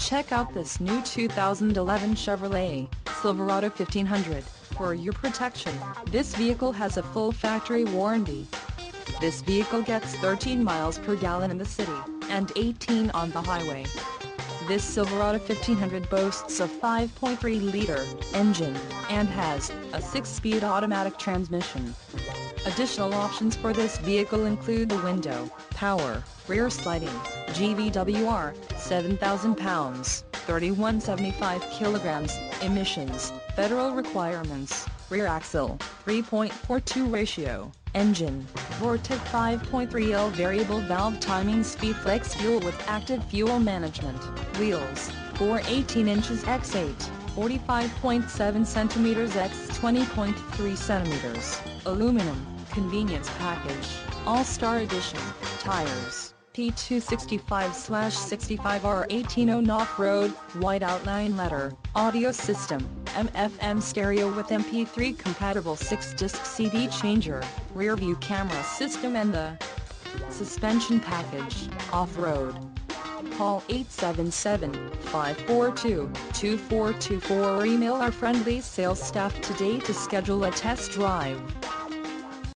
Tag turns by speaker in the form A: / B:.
A: Check out this new 2011 Chevrolet Silverado 1500. For your protection, this vehicle has a full factory warranty. This vehicle gets 13 miles per gallon in the city, and 18 on the highway. This Silverado 1500 boasts a 5.3-liter engine, and has a 6-speed automatic transmission. Additional options for this vehicle include the window, power, rear sliding, GVWR, 7,000 pounds, 3175 kilograms, emissions, federal requirements, rear axle, 3.42 ratio, engine, Vortec 5.3L variable valve timing speed flex fuel with active fuel management, wheels, 4 18 inches x 8, 45.7 centimeters x 20.3 centimeters, aluminum, convenience package, All-Star Edition, tires, P265/65R18 off-road, white outline letter, audio system, FM stereo with MP3 compatible 6-disc CD changer, rear view camera system and the suspension package, off-road. Call 877-542-2424 or email our friendly sales staff today to schedule a test drive.